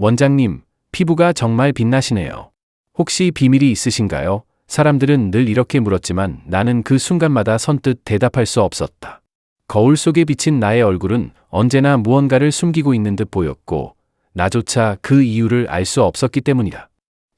원장님, 피부가 정말 빛나시네요. 혹시 비밀이 있으신가요? 사람들은 늘 이렇게 물었지만 나는 그 순간마다 선뜻 대답할 수 없었다. 거울 속에 비친 나의 얼굴은 언제나 무언가를 숨기고 있는 듯 보였고, 나조차 그 이유를 알 수 없었기 때문이다.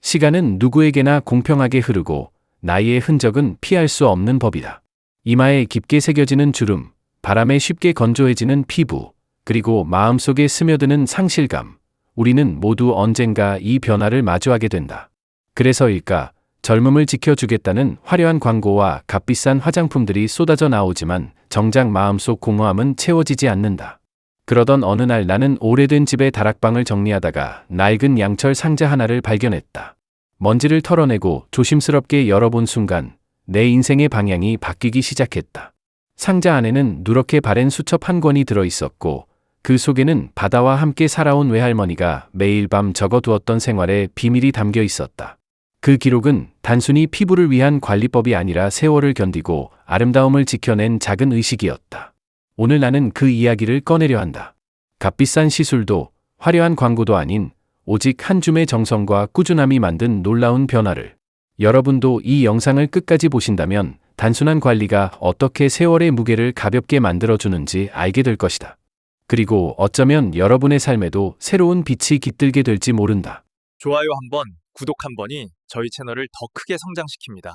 시간은 누구에게나 공평하게 흐르고, 나이의 흔적은 피할 수 없는 법이다. 이마에 깊게 새겨지는 주름, 바람에 쉽게 건조해지는 피부, 그리고 마음속에 스며드는 상실감. 우리는 모두 언젠가 이 변화를 마주하게 된다. 그래서일까, 젊음을 지켜주겠다는 화려한 광고와 값비싼 화장품들이 쏟아져 나오지만 정작 마음속 공허함은 채워지지 않는다. 그러던 어느 날 나는 오래된 집의 다락방을 정리하다가 낡은 양철 상자 하나를 발견했다. 먼지를 털어내고 조심스럽게 열어본 순간 내 인생의 방향이 바뀌기 시작했다. 상자 안에는 누렇게 바랜 수첩 한 권이 들어있었고 그 속에는 바다와 함께 살아온 외할머니가 매일 밤 적어두었던 생활의 비밀이 담겨 있었다. 그 기록은 단순히 피부를 위한 관리법이 아니라 세월을 견디고 아름다움을 지켜낸 작은 의식이었다. 오늘 나는 그 이야기를 꺼내려 한다. 값비싼 시술도 화려한 광고도 아닌 오직 한 줌의 정성과 꾸준함이 만든 놀라운 변화를. 여러분도 이 영상을 끝까지 보신다면 단순한 관리가 어떻게 세월의 무게를 가볍게 만들어주는지 알게 될 것이다. 그리고 어쩌면 여러분의 삶에도 새로운 빛이 깃들게 될지 모른다. 좋아요 한 번, 구독 한 번이 저희 채널을 더 크게 성장시킵니다.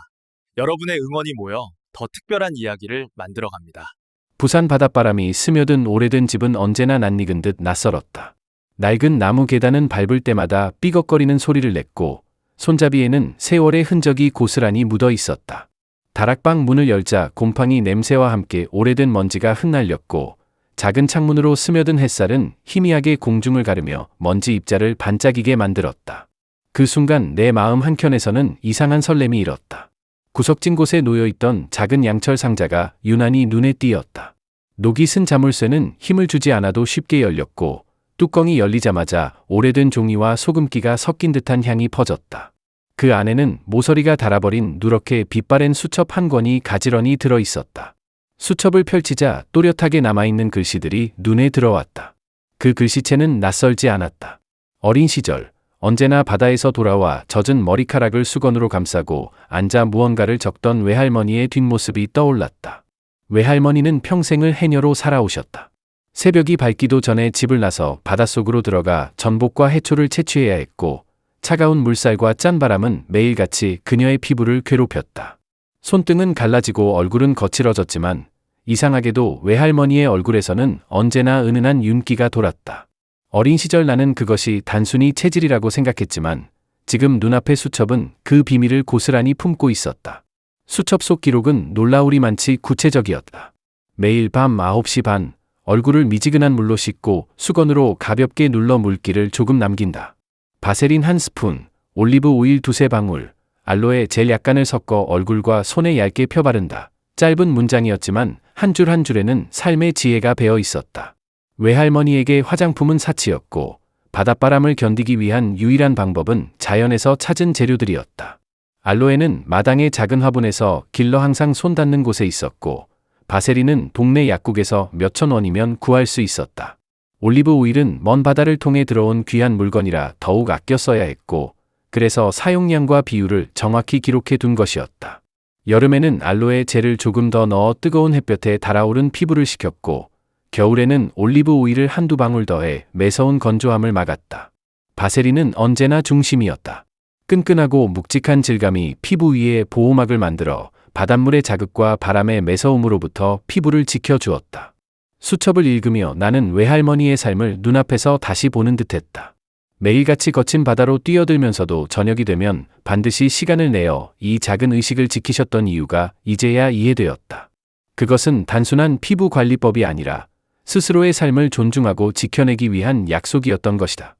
여러분의 응원이 모여 더 특별한 이야기를 만들어갑니다. 부산 바닷바람이 스며든 오래된 집은 언제나 낯익은 듯 낯설었다. 낡은 나무 계단은 밟을 때마다 삐걱거리는 소리를 냈고 손잡이에는 세월의 흔적이 고스란히 묻어 있었다. 다락방 문을 열자 곰팡이 냄새와 함께 오래된 먼지가 흩날렸고 작은 창문으로 스며든 햇살은 희미하게 공중을 가르며 먼지 입자를 반짝이게 만들었다. 그 순간 내 마음 한켠에서는 이상한 설렘이 일었다. 구석진 곳에 놓여있던 작은 양철 상자가 유난히 눈에 띄었다. 녹이 쓴 자물쇠는 힘을 주지 않아도 쉽게 열렸고 뚜껑이 열리자마자 오래된 종이와 소금기가 섞인 듯한 향이 퍼졌다. 그 안에는 모서리가 닳아버린 누렇게 빛바랜 수첩 한 권이 가지런히 들어있었다. 수첩을 펼치자 또렷하게 남아있는 글씨들이 눈에 들어왔다. 그 글씨체는 낯설지 않았다. 어린 시절, 언제나 바다에서 돌아와 젖은 머리카락을 수건으로 감싸고 앉아 무언가를 적던 외할머니의 뒷모습이 떠올랐다. 외할머니는 평생을 해녀로 살아오셨다. 새벽이 밝기도 전에 집을 나서 바닷속으로 들어가 전복과 해초를 채취해야 했고 차가운 물살과 짠 바람은 매일같이 그녀의 피부를 괴롭혔다. 손등은 갈라지고 얼굴은 거칠어졌지만 이상하게도 외할머니의 얼굴에서는 언제나 은은한 윤기가 돌았다. 어린 시절 나는 그것이 단순히 체질이라고 생각했지만 지금 눈앞의 수첩은 그 비밀을 고스란히 품고 있었다. 수첩 속 기록은 놀라우리만치 구체적이었다. 매일 밤 9시 반, 얼굴을 미지근한 물로 씻고 수건으로 가볍게 눌러 물기를 조금 남긴다. 바세린 한 스푼, 올리브 오일 2-3방울, 알로에 젤 약간을 섞어 얼굴과 손에 얇게 펴바른다. 짧은 문장이었지만 한 줄 한 줄에는 삶의 지혜가 배어 있었다. 외할머니에게 화장품은 사치였고 바닷바람을 견디기 위한 유일한 방법은 자연에서 찾은 재료들이었다. 알로에는 마당의 작은 화분에서 길러 항상 손 닿는 곳에 있었고 바세린은 동네 약국에서 몇천 원이면 구할 수 있었다. 올리브 오일은 먼 바다를 통해 들어온 귀한 물건이라 더욱 아껴 써야 했고 그래서 사용량과 비율을 정확히 기록해 둔 것이었다. 여름에는 알로에 젤을 조금 더 넣어 뜨거운 햇볕에 달아오른 피부를 식혔고 겨울에는 올리브 오일을 한두 방울 더해 매서운 건조함을 막았다. 바세린은 언제나 중심이었다. 끈끈하고 묵직한 질감이 피부 위에 보호막을 만들어 바닷물의 자극과 바람의 매서움으로부터 피부를 지켜주었다. 수첩을 읽으며 나는 외할머니의 삶을 눈앞에서 다시 보는 듯했다. 매일같이 거친 바다로 뛰어들면서도 저녁이 되면 반드시 시간을 내어 이 작은 의식을 지키셨던 이유가 이제야 이해되었다. 그것은 단순한 피부 관리법이 아니라 스스로의 삶을 존중하고 지켜내기 위한 약속이었던 것이다.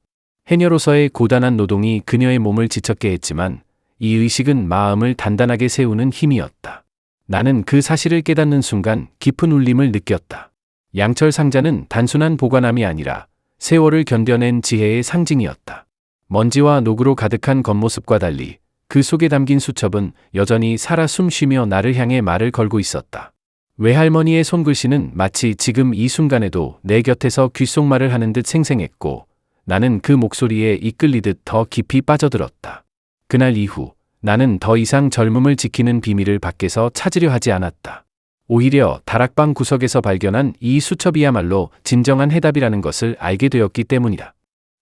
해녀로서의 고단한 노동이 그녀의 몸을 지쳤게 했지만 이 의식은 마음을 단단하게 세우는 힘이었다. 나는 그 사실을 깨닫는 순간 깊은 울림을 느꼈다. 양철 상자는 단순한 보관함이 아니라 세월을 견뎌낸 지혜의 상징이었다. 먼지와 녹으로 가득한 겉모습과 달리 그 속에 담긴 수첩은 여전히 살아 숨쉬며 나를 향해 말을 걸고 있었다. 외할머니의 손글씨는 마치 지금 이 순간에도 내 곁에서 귓속말을 하는 듯 생생했고 나는 그 목소리에 이끌리듯 더 깊이 빠져들었다. 그날 이후 나는 더 이상 젊음을 지키는 비밀을 밖에서 찾으려 하지 않았다. 오히려 다락방 구석에서 발견한 이 수첩이야말로 진정한 해답이라는 것을 알게 되었기 때문이다.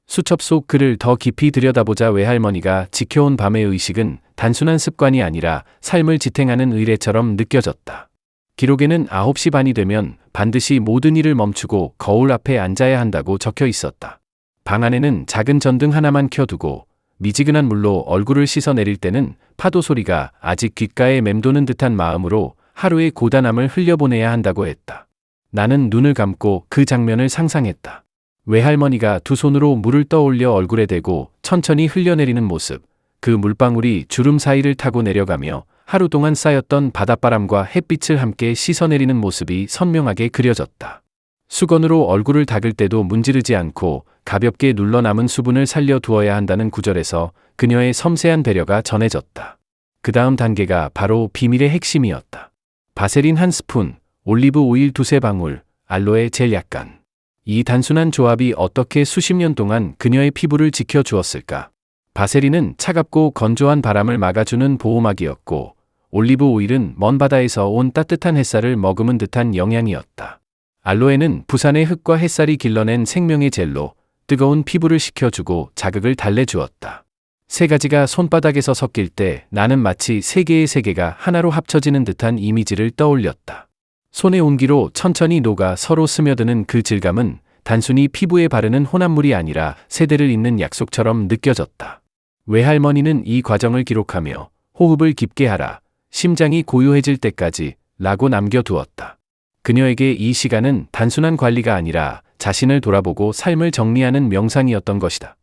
수첩 속 글을 더 깊이 들여다보자 외할머니가 지켜온 밤의 의식은 단순한 습관이 아니라 삶을 지탱하는 의례처럼 느껴졌다. 기록에는 9시 반이 되면 반드시 모든 일을 멈추고 거울 앞에 앉아야 한다고 적혀 있었다. 방 안에는 작은 전등 하나만 켜두고 미지근한 물로 얼굴을 씻어내릴 때는 파도 소리가 아직 귓가에 맴도는 듯한 마음으로 하루의 고단함을 흘려보내야 한다고 했다. 나는 눈을 감고 그 장면을 상상했다. 외할머니가 두 손으로 물을 떠올려 얼굴에 대고 천천히 흘려내리는 모습, 그 물방울이 주름 사이를 타고 내려가며 하루 동안 쌓였던 바닷바람과 햇빛을 함께 씻어내리는 모습이 선명하게 그려졌다. 수건으로 얼굴을 닦을 때도 문지르지 않고 가볍게 눌러 남은 수분을 살려 두어야 한다는 구절에서 그녀의 섬세한 배려가 전해졌다. 그 다음 단계가 바로 비밀의 핵심이었다. 바세린 한 스푼, 올리브 오일 두세 방울, 알로에 젤 약간. 이 단순한 조합이 어떻게 수십 년 동안 그녀의 피부를 지켜주었을까? 바세린은 차갑고 건조한 바람을 막아주는 보호막이었고, 올리브 오일은 먼 바다에서 온 따뜻한 햇살을 머금은 듯한 영양이었다. 알로에는 부산의 흙과 햇살이 길러낸 생명의 젤로 뜨거운 피부를 식혀주고 자극을 달래주었다. 세 가지가 손바닥에서 섞일 때 나는 마치 세 개의 세계가 하나로 합쳐지는 듯한 이미지를 떠올렸다. 손의 온기로 천천히 녹아 서로 스며드는 그 질감은 단순히 피부에 바르는 혼합물이 아니라 세대를 잇는 약속처럼 느껴졌다. 외할머니는 이 과정을 기록하며 호흡을 깊게 하라, 심장이 고요해질 때까지 라고 남겨두었다. 그녀에게 이 시간은 단순한 관리가 아니라 자신을 돌아보고 삶을 정리하는 명상이었던 것이다.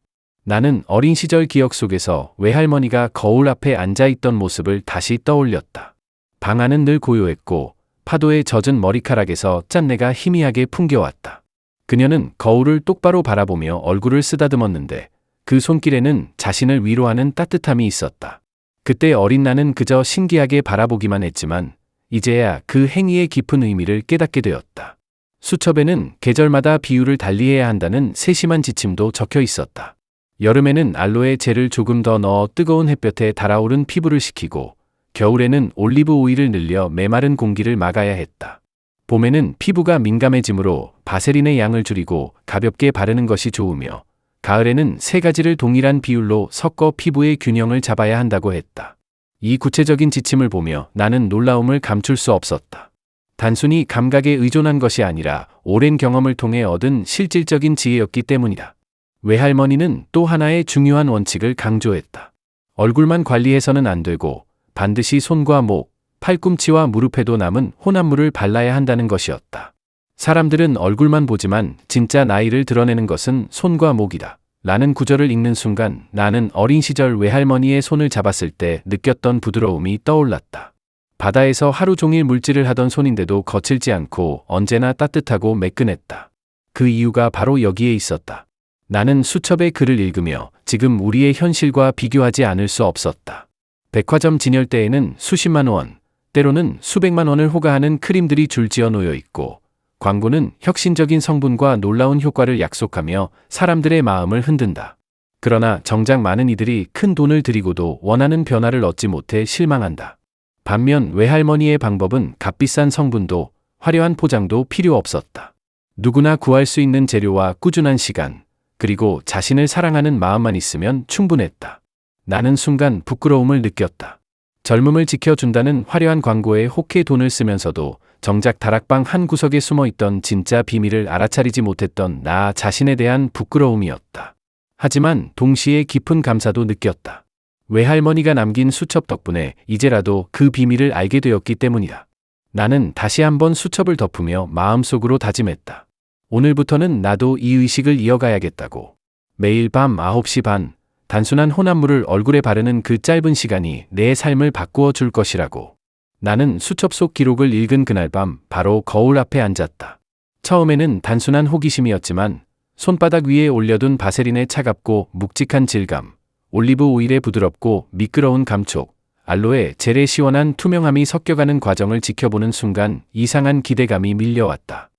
나는 어린 시절 기억 속에서 외할머니가 거울 앞에 앉아있던 모습을 다시 떠올렸다. 방 안은 늘 고요했고 파도에 젖은 머리카락에서 짠내가 희미하게 풍겨왔다. 그녀는 거울을 똑바로 바라보며 얼굴을 쓰다듬었는데 그 손길에는 자신을 위로하는 따뜻함이 있었다. 그때 어린 나는 그저 신기하게 바라보기만 했지만 이제야 그 행위의 깊은 의미를 깨닫게 되었다. 수첩에는 계절마다 비율을 달리해야 한다는 세심한 지침도 적혀 있었다. 여름에는 알로에 젤을 조금 더 넣어 뜨거운 햇볕에 달아오른 피부를 식히고 겨울에는 올리브 오일을 늘려 메마른 공기를 막아야 했다. 봄에는 피부가 민감해지므로 바세린의 양을 줄이고 가볍게 바르는 것이 좋으며 가을에는 세 가지를 동일한 비율로 섞어 피부의 균형을 잡아야 한다고 했다. 이 구체적인 지침을 보며 나는 놀라움을 감출 수 없었다. 단순히 감각에 의존한 것이 아니라 오랜 경험을 통해 얻은 실질적인 지혜였기 때문이다. 외할머니는 또 하나의 중요한 원칙을 강조했다. 얼굴만 관리해서는 안 되고 반드시 손과 목, 팔꿈치와 무릎에도 남은 혼합물을 발라야 한다는 것이었다. 사람들은 얼굴만 보지만 진짜 나이를 드러내는 것은 손과 목이다. 라는 구절을 읽는 순간 나는 어린 시절 외할머니의 손을 잡았을 때 느꼈던 부드러움이 떠올랐다. 바다에서 하루 종일 물질을 하던 손인데도 거칠지 않고 언제나 따뜻하고 매끈했다. 그 이유가 바로 여기에 있었다. 나는 수첩의 글을 읽으며 지금 우리의 현실과 비교하지 않을 수 없었다. 백화점 진열대에는 수십만 원, 때로는 수백만 원을 호가하는 크림들이 줄지어 놓여 있고 광고는 혁신적인 성분과 놀라운 효과를 약속하며 사람들의 마음을 흔든다. 그러나 정작 많은 이들이 큰 돈을 들이고도 원하는 변화를 얻지 못해 실망한다. 반면 외할머니의 방법은 값비싼 성분도 화려한 포장도 필요 없었다. 누구나 구할 수 있는 재료와 꾸준한 시간, 그리고 자신을 사랑하는 마음만 있으면 충분했다. 나는 순간 부끄러움을 느꼈다. 젊음을 지켜준다는 화려한 광고에 혹해 돈을 쓰면서도 정작 다락방 한 구석에 숨어있던 진짜 비밀을 알아차리지 못했던 나 자신에 대한 부끄러움이었다. 하지만 동시에 깊은 감사도 느꼈다. 외할머니가 남긴 수첩 덕분에 이제라도 그 비밀을 알게 되었기 때문이다. 나는 다시 한번 수첩을 덮으며 마음속으로 다짐했다. 오늘부터는 나도 이 의식을 이어가야겠다고. 매일 밤 9시 반, 단순한 혼합물을 얼굴에 바르는 그 짧은 시간이 내 삶을 바꾸어 줄 것이라고. 나는 수첩 속 기록을 읽은 그날 밤 바로 거울 앞에 앉았다. 처음에는 단순한 호기심이었지만 손바닥 위에 올려둔 바세린의 차갑고 묵직한 질감, 올리브 오일의 부드럽고 미끄러운 감촉, 알로에 젤의 시원한 투명함이 섞여가는 과정을 지켜보는 순간 이상한 기대감이 밀려왔다.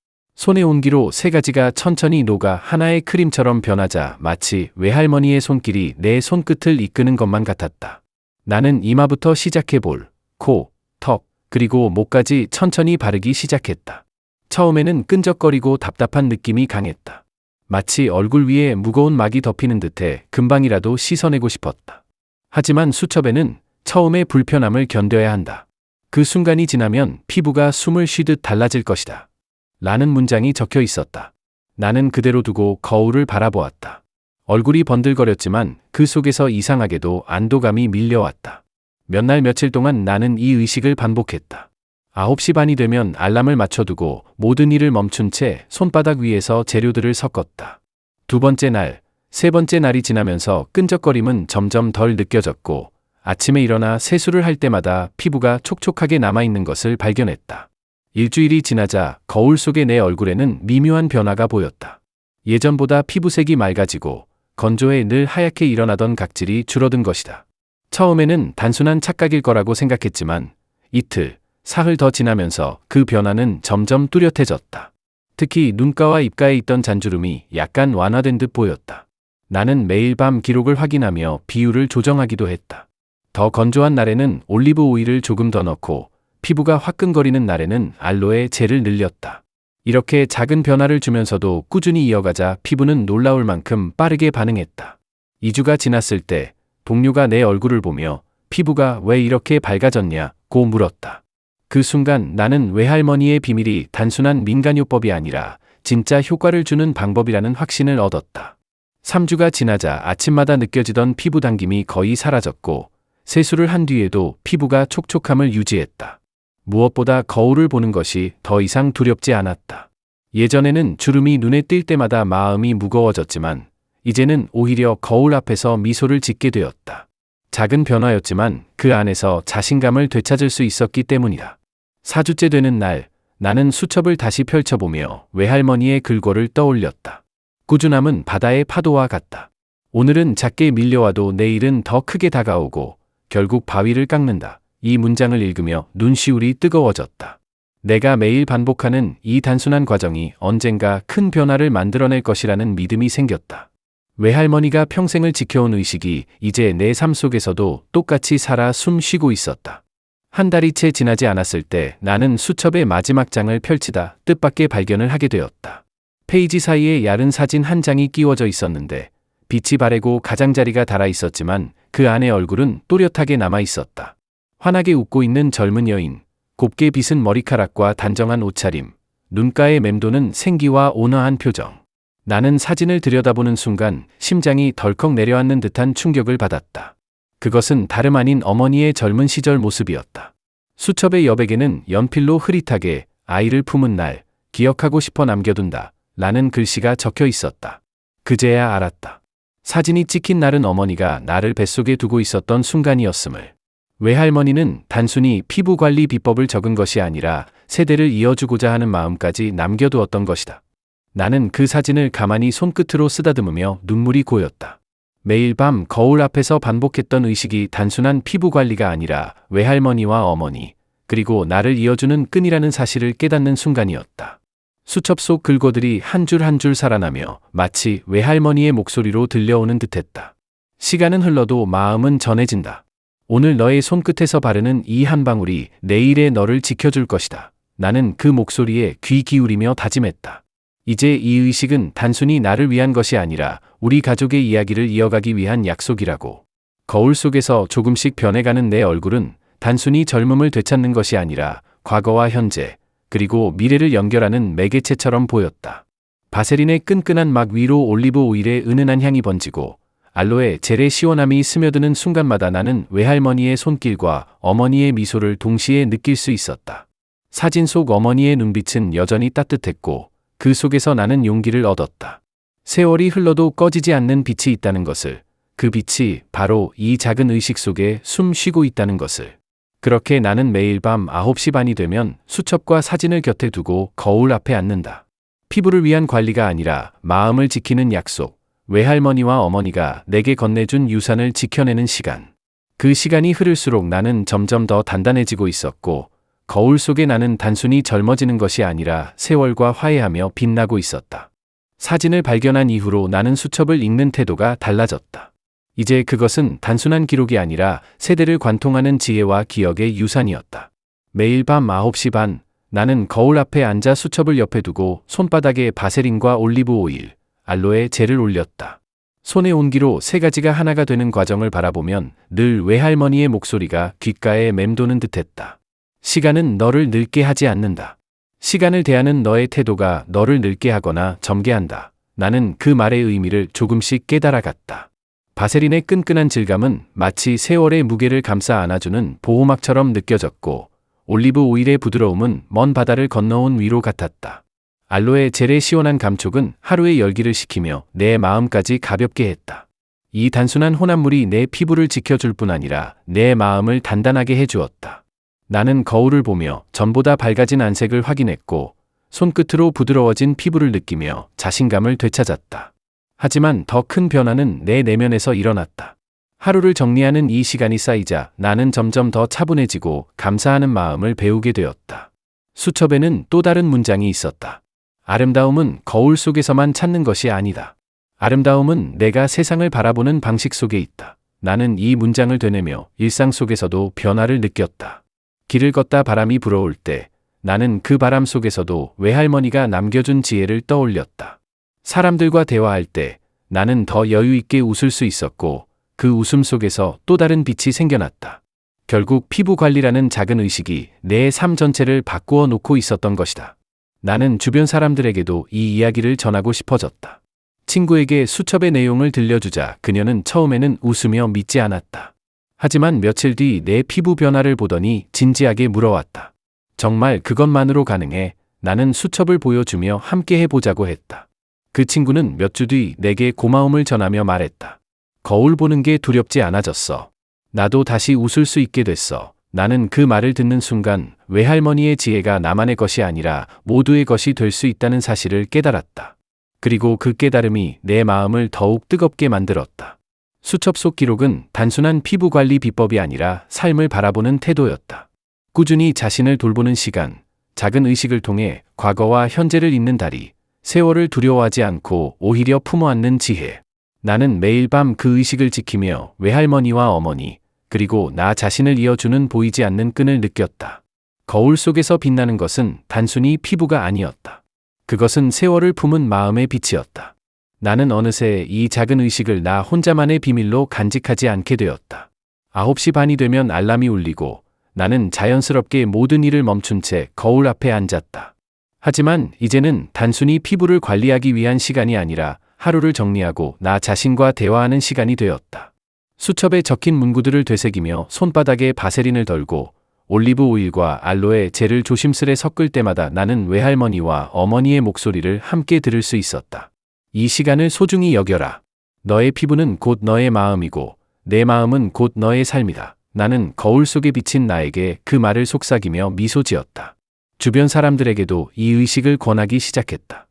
손의 온기로 세 가지가 천천히 녹아 하나의 크림처럼 변하자 마치 외할머니의 손길이 내 손끝을 이끄는 것만 같았다. 나는 이마부터 시작해 볼, 코, 턱, 그리고 목까지 천천히 바르기 시작했다. 처음에는 끈적거리고 답답한 느낌이 강했다. 마치 얼굴 위에 무거운 막이 덮이는 듯해 금방이라도 씻어내고 싶었다. 하지만 수첩에는 처음의 불편함을 견뎌야 한다. 그 순간이 지나면 피부가 숨을 쉬듯 달라질 것이다. 라는 문장이 적혀 있었다. 나는 그대로 두고 거울을 바라보았다. 얼굴이 번들거렸지만 그 속에서 이상하게도 안도감이 밀려왔다. 몇 날 며칠 동안 나는 이 의식을 반복했다. 9시 반이 되면 알람을 맞춰두고 모든 일을 멈춘 채 손바닥 위에서 재료들을 섞었다. 두 번째 날, 세 번째 날이 지나면서 끈적거림은 점점 덜 느껴졌고 아침에 일어나 세수를 할 때마다 피부가 촉촉하게 남아있는 것을 발견했다. 일주일이 지나자 거울 속의 내 얼굴에는 미묘한 변화가 보였다. 예전보다 피부색이 맑아지고 건조해 늘 하얗게 일어나던 각질이 줄어든 것이다. 처음에는 단순한 착각일 거라고 생각했지만 이틀, 사흘 더 지나면서 그 변화는 점점 뚜렷해졌다. 특히 눈가와 입가에 있던 잔주름이 약간 완화된 듯 보였다. 나는 매일 밤 기록을 확인하며 비율을 조정하기도 했다. 더 건조한 날에는 올리브 오일을 조금 더 넣고 피부가 화끈거리는 날에는 알로에 젤을 늘렸다. 이렇게 작은 변화를 주면서도 꾸준히 이어가자 피부는 놀라울 만큼 빠르게 반응했다. 2주가 지났을 때 동료가 내 얼굴을 보며 피부가 왜 이렇게 밝아졌냐고 물었다. 그 순간 나는 외할머니의 비밀이 단순한 민간요법이 아니라 진짜 효과를 주는 방법이라는 확신을 얻었다. 3주가 지나자 아침마다 느껴지던 피부 당김이 거의 사라졌고 세수를 한 뒤에도 피부가 촉촉함을 유지했다. 무엇보다 거울을 보는 것이 더 이상 두렵지 않았다. 예전에는 주름이 눈에 띌 때마다 마음이 무거워졌지만 이제는 오히려 거울 앞에서 미소를 짓게 되었다. 작은 변화였지만 그 안에서 자신감을 되찾을 수 있었기 때문이다. 4주째 되는 날, 나는 수첩을 다시 펼쳐보며 외할머니의 글꼴을 떠올렸다. 꾸준함은 바다의 파도와 같다. 오늘은 작게 밀려와도 내일은 더 크게 다가오고 결국 바위를 깎는다. 이 문장을 읽으며 눈시울이 뜨거워졌다. 내가 매일 반복하는 이 단순한 과정이 언젠가 큰 변화를 만들어낼 것이라는 믿음이 생겼다. 외할머니가 평생을 지켜온 의식이 이제 내 삶 속에서도 똑같이 살아 숨 쉬고 있었다. 한 달이 채 지나지 않았을 때 나는 수첩의 마지막 장을 펼치다 뜻밖의 발견을 하게 되었다. 페이지 사이에 야른 사진 한 장이 끼워져 있었는데 빛이 바래고 가장자리가 달아 있었지만 그 안의 얼굴은 또렷하게 남아 있었다. 환하게 웃고 있는 젊은 여인, 곱게 빗은 머리카락과 단정한 옷차림, 눈가에 맴도는 생기와 온화한 표정. 나는 사진을 들여다보는 순간 심장이 덜컥 내려앉는 듯한 충격을 받았다. 그것은 다름 아닌 어머니의 젊은 시절 모습이었다. 수첩의 여백에는 연필로 흐릿하게 아이를 품은 날, 기억하고 싶어 남겨둔다 라는 글씨가 적혀 있었다. 그제야 알았다. 사진이 찍힌 날은 어머니가 나를 뱃속에 두고 있었던 순간이었음을. 외할머니는 단순히 피부 관리 비법을 적은 것이 아니라 세대를 이어주고자 하는 마음까지 남겨두었던 것이다. 나는 그 사진을 가만히 손끝으로 쓰다듬으며 눈물이 고였다. 매일 밤 거울 앞에서 반복했던 의식이 단순한 피부 관리가 아니라 외할머니와 어머니, 그리고 나를 이어주는 끈이라는 사실을 깨닫는 순간이었다. 수첩 속 글거들이 한 줄 한 줄 살아나며 마치 외할머니의 목소리로 들려오는 듯했다. 시간은 흘러도 마음은 전해진다. 오늘 너의 손끝에서 바르는 이 한 방울이 내일의 너를 지켜줄 것이다. 나는 그 목소리에 귀 기울이며 다짐했다. 이제 이 의식은 단순히 나를 위한 것이 아니라 우리 가족의 이야기를 이어가기 위한 약속이라고. 거울 속에서 조금씩 변해가는 내 얼굴은 단순히 젊음을 되찾는 것이 아니라 과거와 현재, 그리고 미래를 연결하는 매개체처럼 보였다. 바세린의 끈끈한 막 위로 올리브 오일의 은은한 향이 번지고 알로에 젤의 시원함이 스며드는 순간마다 나는 외할머니의 손길과 어머니의 미소를 동시에 느낄 수 있었다. 사진 속 어머니의 눈빛은 여전히 따뜻했고 그 속에서 나는 용기를 얻었다. 세월이 흘러도 꺼지지 않는 빛이 있다는 것을, 그 빛이 바로 이 작은 의식 속에 숨 쉬고 있다는 것을. 그렇게 나는 매일 밤 9시 반이 되면 수첩과 사진을 곁에 두고 거울 앞에 앉는다. 피부를 위한 관리가 아니라 마음을 지키는 약속, 외할머니와 어머니가 내게 건네준 유산을 지켜내는 시간. 그 시간이 흐를수록 나는 점점 더 단단해지고 있었고 거울 속에 나는 단순히 젊어지는 것이 아니라 세월과 화해하며 빛나고 있었다. 사진을 발견한 이후로 나는 수첩을 읽는 태도가 달라졌다. 이제 그것은 단순한 기록이 아니라 세대를 관통하는 지혜와 기억의 유산이었다. 매일 밤 9시 반, 나는 거울 앞에 앉아 수첩을 옆에 두고 손바닥에 바세린과 올리브 오일, 알로에 젤을 올렸다. 손의 온기로 세 가지가 하나가 되는 과정을 바라보면 늘 외할머니의 목소리가 귓가에 맴도는 듯했다. 시간은 너를 늙게 하지 않는다. 시간을 대하는 너의 태도가 너를 늙게 하거나 젊게 한다. 나는 그 말의 의미를 조금씩 깨달아갔다. 바세린의 끈끈한 질감은 마치 세월의 무게를 감싸 안아주는 보호막처럼 느껴졌고, 올리브 오일의 부드러움은 먼 바다를 건너온 위로 같았다. 알로에 젤의 시원한 감촉은 하루의 열기를 식히며 내 마음까지 가볍게 했다. 이 단순한 혼합물이 내 피부를 지켜줄 뿐 아니라 내 마음을 단단하게 해주었다. 나는 거울을 보며 전보다 밝아진 안색을 확인했고, 손끝으로 부드러워진 피부를 느끼며 자신감을 되찾았다. 하지만 더 큰 변화는 내 내면에서 일어났다. 하루를 정리하는 이 시간이 쌓이자 나는 점점 더 차분해지고 감사하는 마음을 배우게 되었다. 수첩에는 또 다른 문장이 있었다. 아름다움은 거울 속에서만 찾는 것이 아니다. 아름다움은 내가 세상을 바라보는 방식 속에 있다. 나는 이 문장을 되뇌며 일상 속에서도 변화를 느꼈다. 길을 걷다 바람이 불어올 때 나는 그 바람 속에서도 외할머니가 남겨준 지혜를 떠올렸다. 사람들과 대화할 때 나는 더 여유 있게 웃을 수 있었고, 그 웃음 속에서 또 다른 빛이 생겨났다. 결국 피부 관리라는 작은 의식이 내 삶 전체를 바꾸어 놓고 있었던 것이다. 나는 주변 사람들에게도 이 이야기를 전하고 싶어졌다. 친구에게 수첩의 내용을 들려주자 그녀는 처음에는 웃으며 믿지 않았다. 하지만 며칠 뒤 내 피부 변화를 보더니 진지하게 물어왔다. 정말 그것만으로 가능해? 나는 수첩을 보여주며 함께 해보자고 했다. 그 친구는 몇 주 뒤 내게 고마움을 전하며 말했다. 거울 보는 게 두렵지 않아졌어. 나도 다시 웃을 수 있게 됐어. 나는 그 말을 듣는 순간 외할머니의 지혜가 나만의 것이 아니라 모두의 것이 될 수 있다는 사실을 깨달았다. 그리고 그 깨달음이 내 마음을 더욱 뜨겁게 만들었다. 수첩 속 기록은 단순한 피부 관리 비법이 아니라 삶을 바라보는 태도였다. 꾸준히 자신을 돌보는 시간, 작은 의식을 통해 과거와 현재를 잇는 다리, 세월을 두려워하지 않고 오히려 품어 안는 지혜. 나는 매일 밤 그 의식을 지키며 외할머니와 어머니, 그리고 나 자신을 이어주는 보이지 않는 끈을 느꼈다. 거울 속에서 빛나는 것은 단순히 피부가 아니었다. 그것은 세월을 품은 마음의 빛이었다. 나는 어느새 이 작은 의식을 나 혼자만의 비밀로 간직하지 않게 되었다. 9시 반이 되면 알람이 울리고 나는 자연스럽게 모든 일을 멈춘 채 거울 앞에 앉았다. 하지만 이제는 단순히 피부를 관리하기 위한 시간이 아니라 하루를 정리하고 나 자신과 대화하는 시간이 되었다. 수첩에 적힌 문구들을 되새기며 손바닥에 바세린을 덜고 올리브 오일과 알로에 젤을 조심스레 섞을 때마다 나는 외할머니와 어머니의 목소리를 함께 들을 수 있었다. 이 시간을 소중히 여겨라. 너의 피부는 곧 너의 마음이고 내 마음은 곧 너의 삶이다. 나는 거울 속에 비친 나에게 그 말을 속삭이며 미소 지었다. 주변 사람들에게도 이 의식을 권하기 시작했다.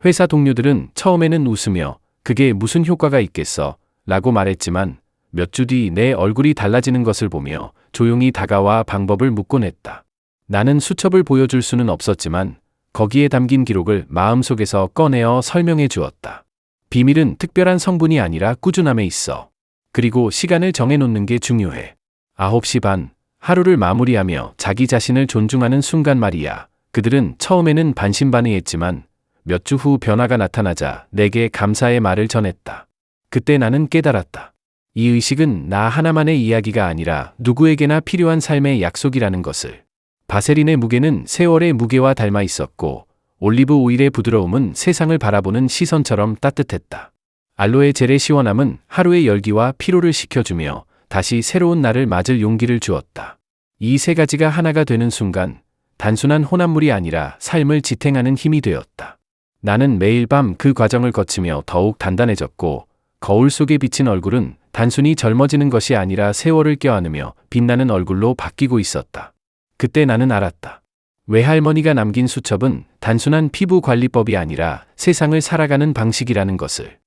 회사 동료들은 처음에는 웃으며 그게 무슨 효과가 있겠어? 라고 말했지만 몇 주 뒤 내 얼굴이 달라지는 것을 보며 조용히 다가와 방법을 묻곤 했다. 나는 수첩을 보여줄 수는 없었지만 거기에 담긴 기록을 마음속에서 꺼내어 설명해 주었다. 비밀은 특별한 성분이 아니라 꾸준함에 있어. 그리고 시간을 정해놓는 게 중요해. 9시 반, 하루를 마무리하며 자기 자신을 존중하는 순간 말이야. 그들은 처음에는 반신반의했지만 몇 주 후 변화가 나타나자 내게 감사의 말을 전했다. 그때 나는 깨달았다. 이 의식은 나 하나만의 이야기가 아니라 누구에게나 필요한 삶의 약속이라는 것을. 바세린의 무게는 세월의 무게와 닮아 있었고 올리브 오일의 부드러움은 세상을 바라보는 시선처럼 따뜻했다. 알로에 젤의 시원함은 하루의 열기와 피로를 식혀주며 다시 새로운 날을 맞을 용기를 주었다. 이 세 가지가 하나가 되는 순간 단순한 혼합물이 아니라 삶을 지탱하는 힘이 되었다. 나는 매일 밤 그 과정을 거치며 더욱 단단해졌고 거울 속에 비친 얼굴은 단순히 젊어지는 것이 아니라 세월을 껴안으며 빛나는 얼굴로 바뀌고 있었다. 그때 나는 알았다. 외할머니가 남긴 수첩은 단순한 피부 관리법이 아니라 세상을 살아가는 방식이라는 것을.